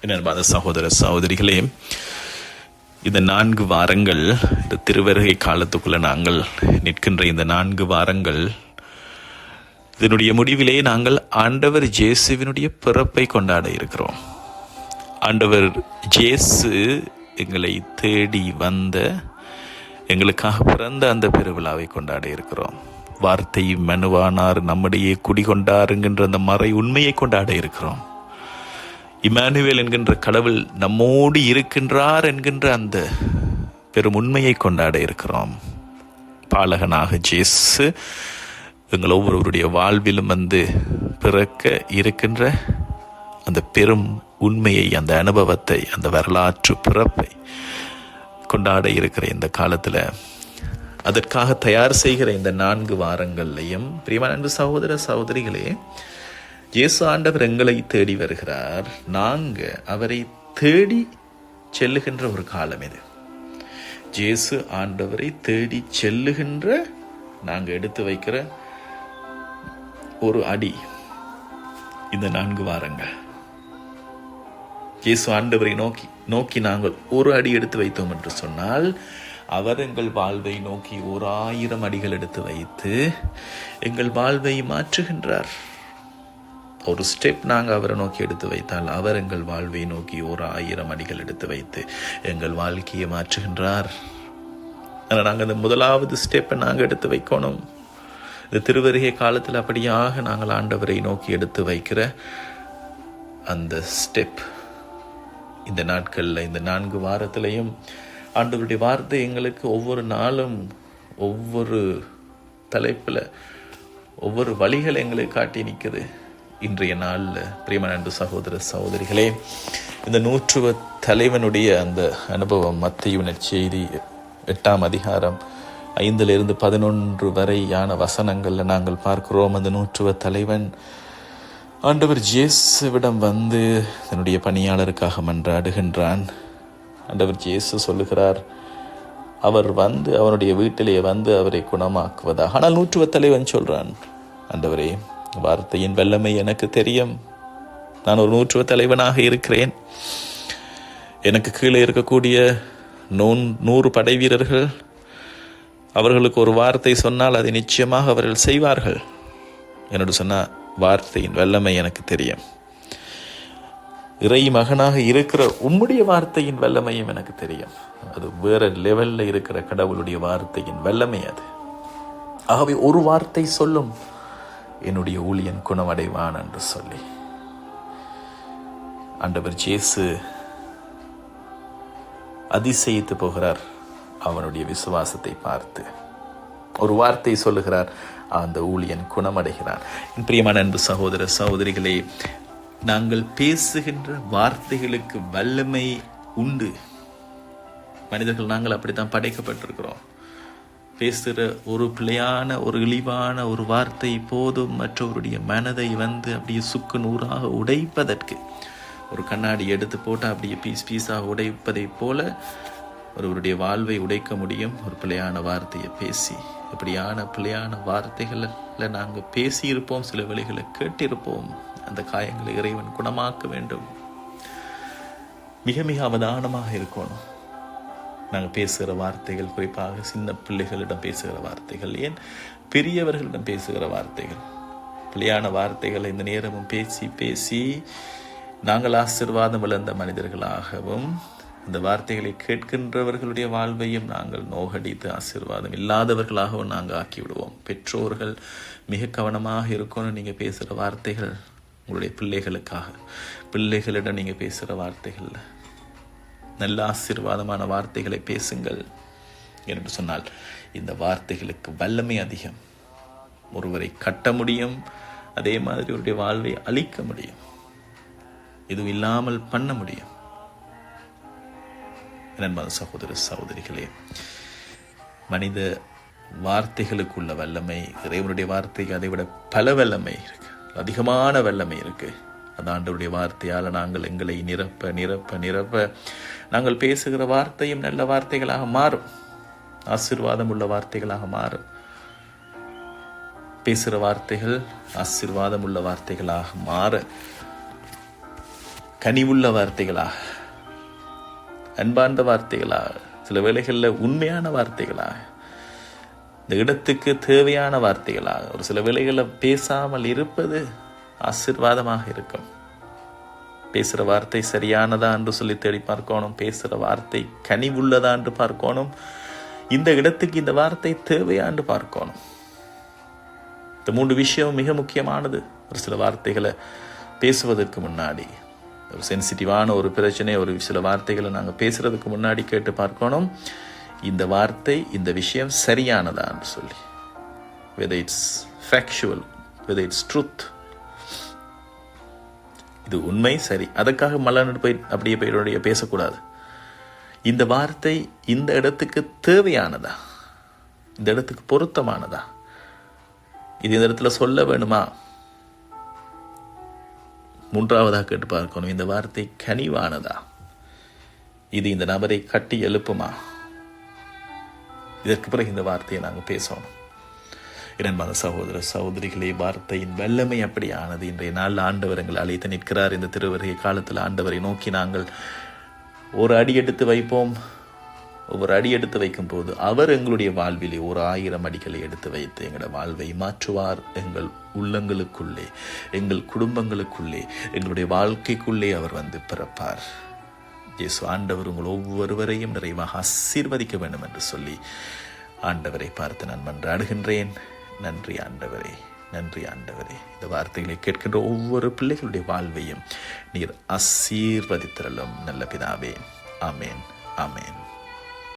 அன்பான சகோதர சகோதரிகளே, இந்த 4 வாரங்கள், இந்த திருவருகை காலத்துக்குள்ள நாங்கள் நிற்கின்ற இந்த 4 வாரங்கள், இதனுடைய முடிவிலே நாங்கள் ஆண்டவர் இயேசுவினுடைய பிறப்பை கொண்டாட இருக்கிறோம். ஆண்டவர் இயேசு எங்களை தேடி வந்த, எங்களுக்காக பிறந்த அந்த பெருவிழாவை கொண்டாட இருக்கிறோம். வார்த்தை மனுவானார், நம்முடைய குடிகொண்டார் என்கின்ற அந்த மறை உண்மையை கொண்டாட இருக்கிறோம். இம்மானுவேல் என்கின்ற கடவுள் நம்மோடு இருக்கின்றார் என்கின்ற அந்த பெரும் உண்மையை கொண்டாட இருக்கிறோம். பாலகனாக இயேசு எங்கள் ஒவ்வொருவருடைய வாழ்விலும் வந்து பிறக்க இருக்கின்ற அந்த பெரும் உண்மையை, அந்த அனுபவத்தை, அந்த வரலாற்று பிறப்பை கொண்டாட இருக்கிற இந்த காலத்தில், அதற்காக தயார் செய்கிற இந்த 4 வாரங்கள்லையும் பிரியமான அன்பு சகோதர சகோதரிகளே, இயேசு ஆண்டவர் எங்களை தேடி வருகிறார். நாங்கள் அவரை தேடி செல்லுகின்ற ஒரு காலம் இது. இயேசு ஆண்டவரை தேடி செல்லுகின்ற நாங்கள் எடுத்து வைக்கிற ஒரு அடி இந்த 4 வாரங்கள். இயேசு ஆண்டவரை நோக்கி நாங்கள் ஒரு அடி எடுத்து வைத்தோம் என்று சொன்னால், அவர் எங்கள் வாழ்வை நோக்கி 1000 அடிகள் எடுத்து வைத்து எங்கள் வாழ்வை மாற்றுகின்றார். ஒரு ஸ்டெப் நாங்கள் அவரை நோக்கி எடுத்து வைத்தால், அவர் எங்கள் வாழ்வை நோக்கி 1000 அடிகள் எடுத்து வைத்து எங்கள் வாழ்க்கையை மாற்றுகின்றார். ஆனால் நாங்கள் அந்த முதலாவது ஸ்டெப்பை நாங்கள் எடுத்து வைக்கணும். இந்த திருவருகை காலத்தில் அப்படியாக நாங்கள் ஆண்டவரை நோக்கி எடுத்து வைக்கிற அந்த ஸ்டெப் இந்த நாட்களில், இந்த 4 வாரத்திலையும் ஆண்டவருடைய வார்த்தை எங்களுக்கு ஒவ்வொரு நாளும் ஒவ்வொரு தலைப்பில் ஒவ்வொரு வழிகளை எங்களுக்கு காட்டி நிற்குது. இன்றைய நாளில் பிரியமான அன்பு சகோதர சகோதரிகளே, இந்த 100 தலைவனுடைய அந்த அனுபவம் மத்தேயு நற்செய்தி 8ஆம் அதிகாரம் 5 - 11 வரையான வசனங்களில் நாங்கள் பார்க்கிறோம். அந்த 100 தலைவன் ஆண்டவர் இயேசுவிடம் வந்து தன்னுடைய பணியாளருக்காக மன்றாடுகின்றான். ஆண்டவர் இயேசு சொல்லுகிறார், அவர் வந்து அவனுடைய வீட்டிலே வந்து அவரை குணமாக்குவதாக. ஆனால் 100 தலைவன் சொல்றான், ஆண்டவரே, வார்த்தையின் வல்லமை எனக்கு தெரியும். நான் ஒரு 100 தலைவனாக இருக்கிறேன். எனக்கு கீழே இருக்கக்கூடிய 100 படை வீரர்கள், அவர்களுக்கு ஒரு வார்த்தை சொன்னால் அதை நிச்சயமாக அவர்கள் செய்வார்கள். என்னோட சொன்ன வார்த்தையின் வல்லமை எனக்கு தெரியும். இறை மகனாக இருக்கிற உம்முடைய வார்த்தையின் வல்லமையும் எனக்கு தெரியும். அது வேற லெவல்ல இருக்கிற கடவுளுடைய வார்த்தையின் வல்லமை அது. ஆகவே ஒரு வார்த்தை சொல்லும், என்னுடைய ஊழியன் குணமடைவான் என்று சொல்லி ஆண்டவர் இயேசு அதிசயித்து போகிறார். அவனுடைய விசுவாசத்தை பார்த்து ஒரு வார்த்தை சொல்லுகிறார், அந்த ஊழியன் குணமடைகிறான். பிரியமான அன்பு சகோதர சகோதரிகளே, நாங்கள் பேசுகின்ற வார்த்தைகளுக்கு வல்லமை உண்டு. மனிதர்கள் நாங்கள் அப்படித்தான் படைக்கப்பட்டிருக்கிறோம். பேசுகிற ஒரு பிழையான, ஒரு இழிவான ஒரு வார்த்தை போதும் மற்றவருடைய மனதை வந்து அப்படியே சுக்கு நூறாக உடைப்பதற்கு. ஒரு கண்ணாடி எடுத்து போட்டால் அப்படியே பீஸாக உடைப்பதை போல ஒருவருடைய வாழ்வை உடைக்க முடியும் ஒரு பிழையான வார்த்தையை பேசி. இப்படியான பிழையான வார்த்தைகளில் நாங்கள் பேசியிருப்போம், சில வழிகளை கேட்டிருப்போம். அந்த காயங்களை இறைவன் குணமாக்க வேண்டும். மிக மிக அவதானமாக இருக்கணும். நாங்கள் பேசுகிற வார்த்தைகள், குறிப்பாக சின்ன பிள்ளைகளிடம் பேசுகிற வார்த்தைகள், ஏன் பெரியவர்களிடம் பேசுகிற வார்த்தைகள், பிழையான வார்த்தைகளை இந்த நேரமும் பேசி பேசி நாங்கள் ஆசீர்வாதம் இழந்த மனிதர்களாகவும், இந்த வார்த்தைகளை கேட்கின்றவர்களுடைய வாழ்வையும் நாங்கள் நோகடித்து ஆசீர்வாதம் இல்லாதவர்களாகவும் நாங்கள் ஆக்கிவிடுவோம். பெற்றோர்கள் மிக கவனமாக இருக்கணும். நீங்கள் பேசுகிற வார்த்தைகள் உங்களுடைய பிள்ளைகளுக்காக, பிள்ளைகளிடம் நீங்கள் பேசுகிற வார்த்தைகள் நல்ல ஆசீர்வாதமான வார்த்தைகளை பேசுங்கள். என்று சொன்னால் இந்த வார்த்தைகளுக்கு வல்லமை அதிகம். ஒருவரை கட்ட முடியும், அதே மாதிரி அவருடைய வாழ்வை அழிக்க முடியும், எதுவும் இல்லாமல் பண்ண முடியும். அன்பான சகோதர சகோதரிகளே, மனித வார்த்தைகளுக்குள்ள வல்லமை, இறைவனுடைய வார்த்தைக்கு அதை விட பல வல்லமை இருக்கு, அதிகமான வல்லமை இருக்கு. அந்த ஆண்டவருடைய வார்த்தையால் நாங்கள் எங்களை நிரப்ப நிரப்ப நிரப்ப நாங்கள் பேசுகிற வார்த்தையும் நல்ல வார்த்தைகளாக மாறும், ஆசீர்வாதம் உள்ள வார்த்தைகளாக மாறும். பேசுகிற வார்த்தைகள் ஆசீர்வாதம் உள்ள வார்த்தைகளாக மாற கனிவுள்ள வார்த்தைகளாக, அன்பார்ந்த வார்த்தைகளாக, சில வேளைகளில் உண்மையான வார்த்தைகளாக, இந்த இடத்துக்கு தேவையான வார்த்தைகளாக, ஒரு சில வேளைகளில் பேசாமல் இருப்பது ஆசீர்வாதமாக இருக்கும். பேசுகிற வார்த்தை சரியானதா என்று சொல்லி தேடி பார்க்கணும். பேசுகிற வார்த்தை கனிவுள்ளதா என்று பார்க்கணும். இந்த இடத்துக்கு இந்த வார்த்தை தேவையா என்று பார்க்கணும். இந்த 3 விஷயம் மிக முக்கியமானது. ஒரு சில வார்த்தைகளை பேசுவதற்கு முன்னாடி, ஒரு சென்சிட்டிவான ஒரு பிரச்சனை, ஒரு சில வார்த்தைகளை நாங்கள் பேசுறதுக்கு முன்னாடி கேட்டு பார்க்கணும், இந்த வார்த்தை, இந்த விஷயம் சரியானதா என்று சொல்லி. whether it's factual, whether it's truth, இது உண்மை சரி, அதுக்காக மல்லாண்டு போய் அப்படியே போய் பேசக்கூடாது. இந்த வார்த்தை இந்த இடத்துக்கு தேவையானதா, இந்த இடத்துக்கு பொருத்தமானதா, இது இந்த இடத்துல சொல்ல வேணுமா? 3வதாக கேட்டு பார்க்கணும், இந்த வார்த்தை கனிவானதா, இது இந்த நபரை கட்டி எழுப்புமா? இதற்கு பிறகு இந்த வார்த்தையை நாங்கள் பேசணும். இரண்டாவது சகோதர சகோதரிகளே, வார்த்தையின் வல்லமை அப்படியானது. இன்றைய நாளில் ஆண்டவர் எங்களை அழைத்து நிற்கிறார். இந்த திருவருகை காலத்தில் ஆண்டவரை நோக்கி நாங்கள் ஒரு அடி எடுத்து வைப்போம். ஒவ்வொரு அடி எடுத்து வைக்கும் போது அவர் எங்களுடைய வாழ்விலே 1000 அடிகளை எடுத்து வைத்து எங்களோட வாழ்வை மாற்றுவார். எங்கள் உள்ளங்களுக்குள்ளே, எங்கள் குடும்பங்களுக்குள்ளே, எங்களுடைய வாழ்க்கைக்குள்ளே அவர் வந்து பிறப்பார். இயேசு ஆண்டவர் உங்கள் ஒவ்வொருவரையும் நிறைவாக ஆசீர்வதிக்க வேண்டும் என்று சொல்லி ஆண்டவரை பார்த்து நான் மன்றாடுகின்றேன். நன்றி ஆண்டவரே, நன்றி ஆண்டவரே. இந்த வார்த்தைகளை கேட்கின்ற ஒவ்வொரு பிள்ளைகளுடைய வாழ்வையும் நீர் ஆசீர்வதித்தரலும் நல்ல பிதாவே. ஆமேன், ஆமேன்.